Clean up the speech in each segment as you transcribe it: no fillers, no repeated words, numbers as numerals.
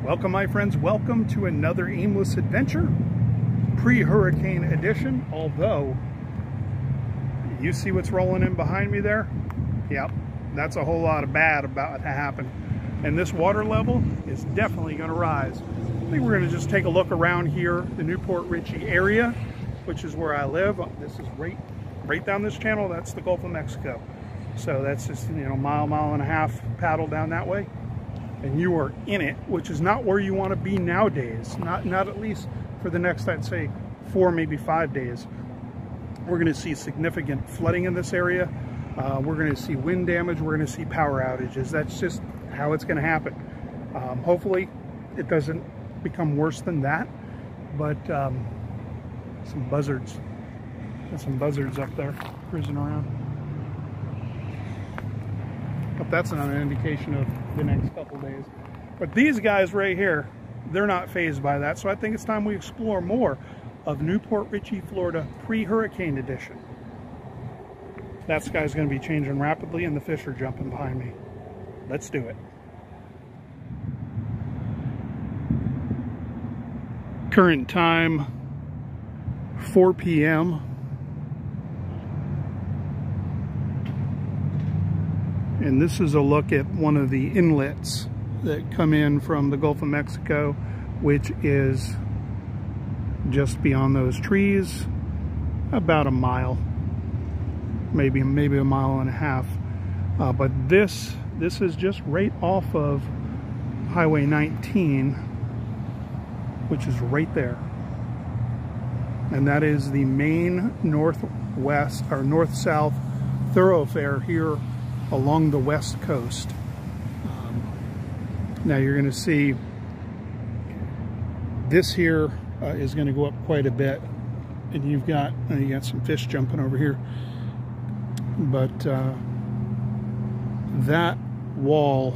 Welcome, my friends. Welcome to another aimless adventure, pre-hurricane edition. Although, you see what's rolling in behind me there? Yep, that's a whole lot of bad about to happen. And this water level is definitely going to rise. I think we're going to just take a look around here, the New Port Richey area, which is where I live. This is right down this channel. That's the Gulf of Mexico. So that's just, mile and a half paddle down that way. And you are in it, which is not where you want to be nowadays. Not at least for the next, I'd say, 4, maybe 5 days. We're going to see significant flooding in this area. We're going to see wind damage. We're going to see power outages. That's just how it's going to happen. Hopefully, it doesn't become worse than that. But some buzzards. Got some buzzards up there cruising around. But that's not an indication of the next couple days. But these guys right here, they're not fazed by that. So I think it's time we explore more of New Port Richey, Florida pre-hurricane edition. That sky's going to be changing rapidly and the fish are jumping behind me. Let's do it. Current time, 4 p.m. And this is a look at one of the inlets that come in from the Gulf of Mexico, which is just beyond those trees, about a mile, maybe a mile and a half. But this is just right off of Highway 19, which is right there. And that is the main northwest or north-south thoroughfare here along the west coast. Now you're going to see this here is going to go up quite a bit, and you got some fish jumping over here. But that wall,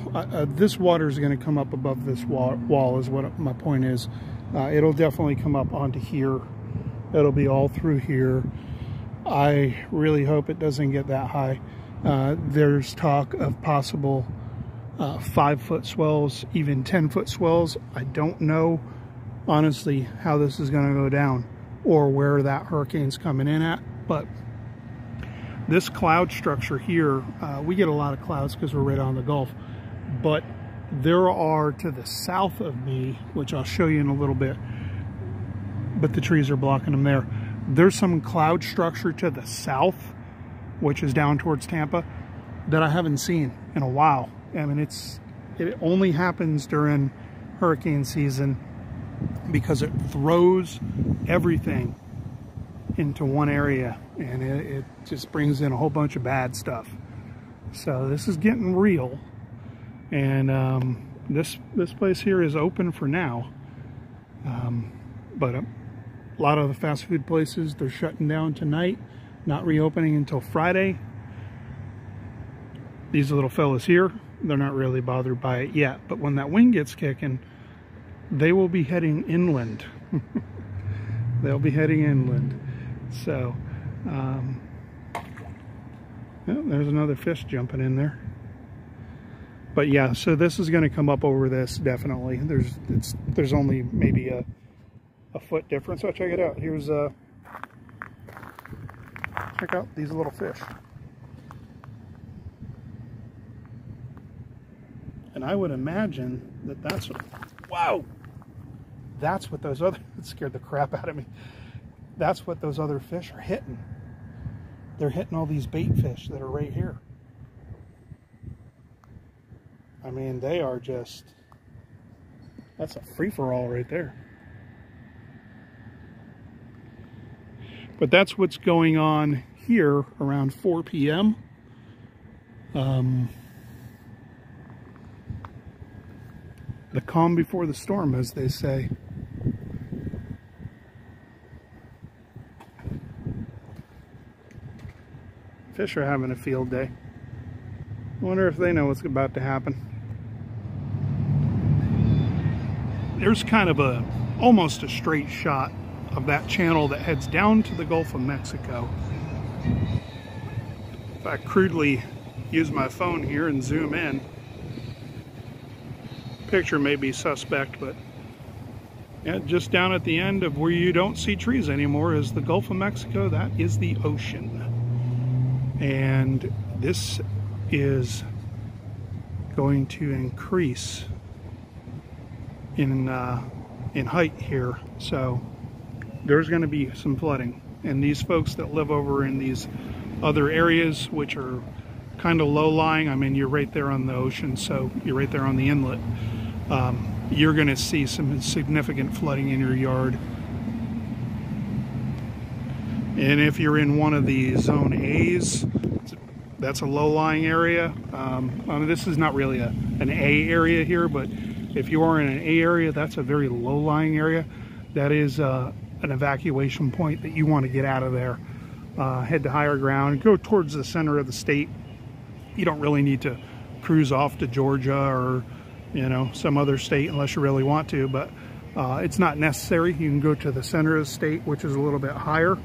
this water is going to come up above this wall is what my point is. It'll definitely come up onto here. It'll be all through here. I really hope it doesn't get that high. There's talk of possible 5-foot swells, even 10-foot swells. I don't know, honestly, how this is going to go down or where that hurricane's coming in at. But this cloud structure here, we get a lot of clouds because we're right on the Gulf. But there are to the south of me, which I'll show you in a little bit, but the trees are blocking them there. There's some cloud structure to the south, which is down towards Tampa, that I haven't seen in a while. I mean, it only happens during hurricane season because it throws everything into one area, and it just brings in a whole bunch of bad stuff. So this is getting real, and this place here is open for now, but a lot of the fast food places, they're shutting down tonight, not reopening until Friday. These little fellas here, they're not really bothered by it yet, but when that wind gets kicking, they will be heading inland. They'll be heading inland. So, there's another fish jumping in there. But yeah, so this is going to come up over this, definitely. There's only maybe a foot difference. So check it out. Here's check out these little fish. And I would imagine that's what, wow, that's what those other, it scared the crap out of me. That's what those other fish are hitting. They're hitting all these bait fish that are right here. I mean, they are just, that's a free-for-all right there. But that's what's going on here around 4 p.m. The calm before the storm, as they say. Fish are having a field day. I wonder if they know what's about to happen. There's kind of almost a straight shot of that channel that heads down to the Gulf of Mexico. If I crudely use my phone here and zoom in, picture may be suspect, but yeah, just down at the end of where you don't see trees anymore is the Gulf of Mexico. That is the ocean. And this is going to increase in height here. So there's going to be some flooding. And these folks that live over in these other areas, which are kind of low-lying, I mean, you're right there on the ocean, so you're right there on the inlet. You're going to see some significant flooding in your yard. And if you're in one of the zone A's, that's a low-lying area. I mean, this is not really an A area here, but if you are in an A area, that's a very low-lying area. That is an evacuation point that you want to get out of there. Head to higher ground, go towards the center of the state. You don't really need to cruise off to Georgia or, you know, some other state unless you really want to, but it's not necessary. You can go to the center of the state, which is a little bit higher,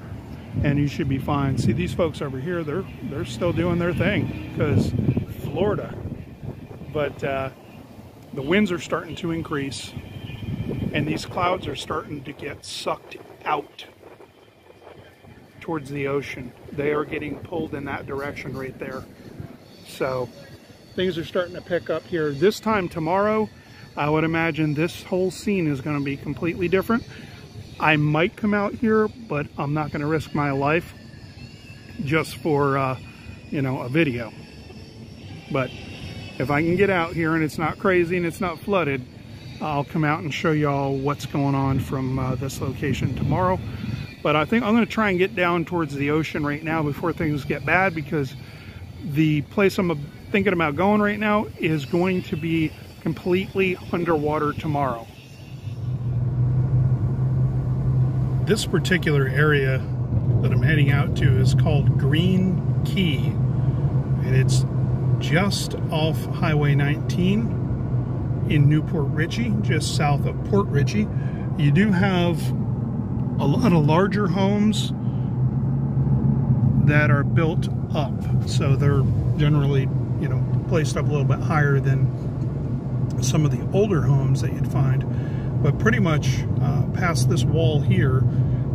and you should be fine. See, these folks over here, they're still doing their thing because Florida. But the winds are starting to increase, and these clouds are starting to get sucked out towards the ocean. They are getting pulled in that direction right there. So things are starting to pick up here. This time tomorrow, I would imagine this whole scene is going to be completely different. I might come out here, but I'm not going to risk my life just for, you know, a video. But if I can get out here and it's not crazy and it's not flooded, I'll come out and show y'all what's going on from this location tomorrow. But I think I'm going to try and get down towards the ocean right now before things get bad, because the place I'm thinking about going right now is going to be completely underwater tomorrow. This particular area that I'm heading out to is called Green Key, and it's just off Highway 19 in Newport Richey, just south of Port Richey. You do have a lot of larger homes that are built up, so they're generally, you know, placed up a little bit higher than some of the older homes that you'd find. But pretty much past this wall here,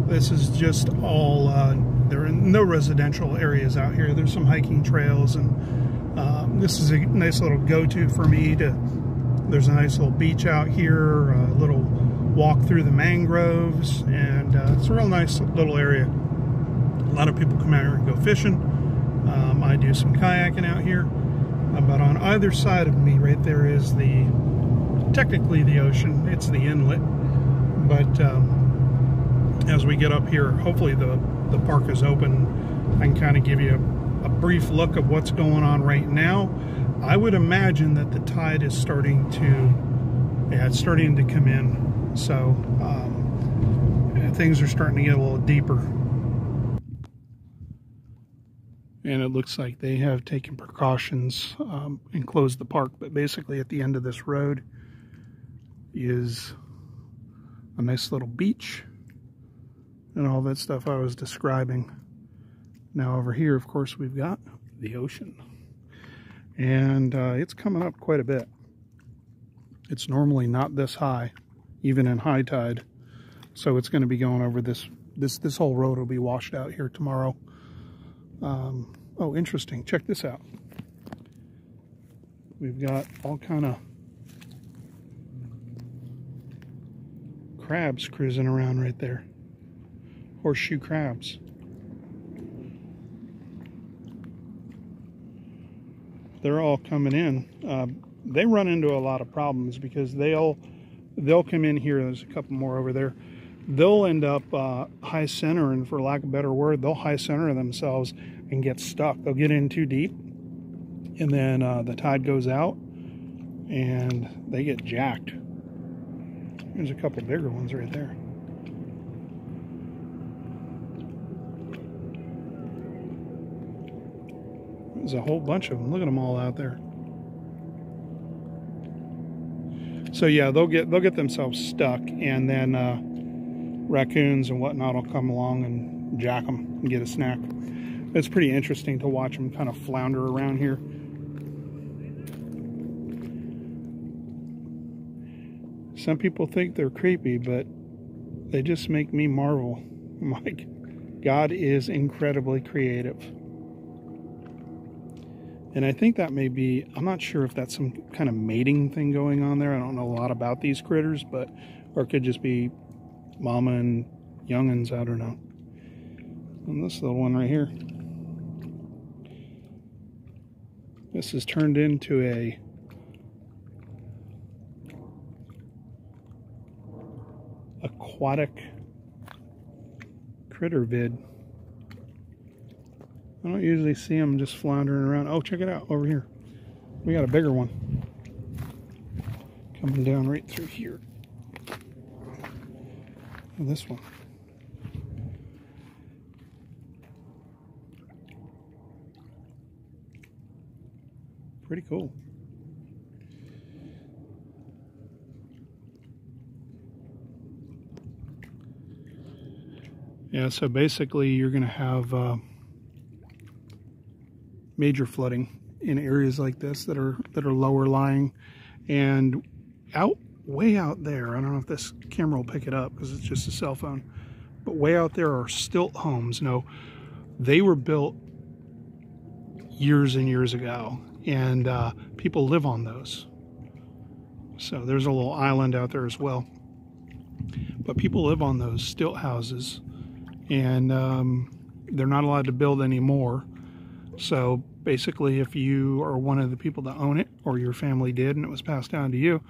this is just all, there are no residential areas out here. There's some hiking trails, and this is a nice little go-to for me. There's a nice little beach out here, a little walk through the mangroves, and it's a real nice little area. A lot of people come out here and go fishing. I do some kayaking out here, but on either side of me right there is technically the ocean. It's the inlet, but as we get up here, hopefully the park is open. I can kind of give you a brief look of what's going on right now. I would imagine that the tide is starting to, yeah, it's starting to come in. So things are starting to get a little deeper. And it looks like they have taken precautions and closed the park. But basically at the end of this road is a nice little beach and all that stuff I was describing. Now over here, of course, we've got the ocean. And it's coming up quite a bit. It's normally not this high, even in high tide. So it's going to be going over this whole road will be washed out here tomorrow. Oh, interesting. Check this out. We've got all kind of crabs cruising around right there. Horseshoe crabs. They're all coming in. They run into a lot of problems because they'll come in here. There's a couple more over there. They'll end up high centering, for lack of a better word. They'll high center themselves and get stuck. They'll get in too deep, and then the tide goes out and they get jacked. There's a couple bigger ones right there. There's a whole bunch of them. Look at them all out there. So yeah, they'll get themselves stuck, and then raccoons and whatnot will come along and jack them and get a snack. It's pretty interesting to watch them kind of flounder around here. Some people think they're creepy, but they just make me marvel. I'm like, God is incredibly creative. And I think that may be, I'm not sure if that's some kind of mating thing going on there. I don't know a lot about these critters, but, or it could just be mama and youngins, I don't know. And this little one right here. This has turned into a aquatic critter vid. I don't usually see them just floundering around. Oh, check it out over here. We got a bigger one coming down right through here. Oh, this one. Pretty cool. Yeah, so basically you're going to have major flooding in areas like this that are lower lying, and way out there, I don't know if this camera will pick it up because it's just a cell phone, but way out there are stilt homes. No, they were built years and years ago, and people live on those. So there's a little island out there as well, but people live on those stilt houses, and they're not allowed to build anymore. So basically, if you are one of the people that own it, or your family did and it was passed down to you,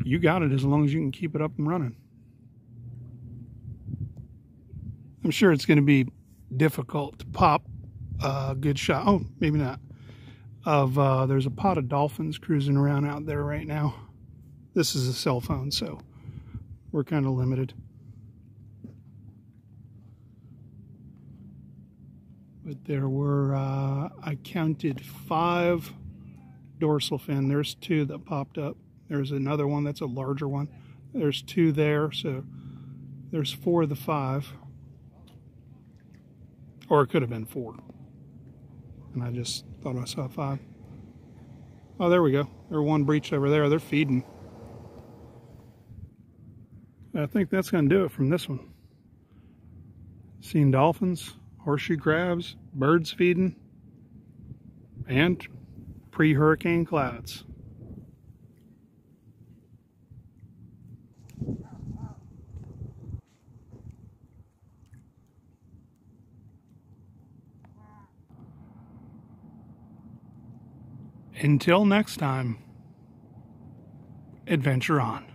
you got it as long as you can keep it up and running. I'm sure it's going to be difficult to pop a good shot. Oh, maybe not. There's a pod of dolphins cruising around out there right now. This is a cell phone, so we're kind of limited. But there were, I counted 5 dorsal fin. There's 2 that popped up. There's another one that's a larger one. There's 2 there, so there's 4 of the 5. Or it could have been 4. And I just thought I saw 5. Oh, there we go. There's one breached over there. They're feeding. I think that's going to do it from this one. Seen dolphins, horseshoe crabs, birds feeding, and pre-hurricane clouds. Until next time, adventure on.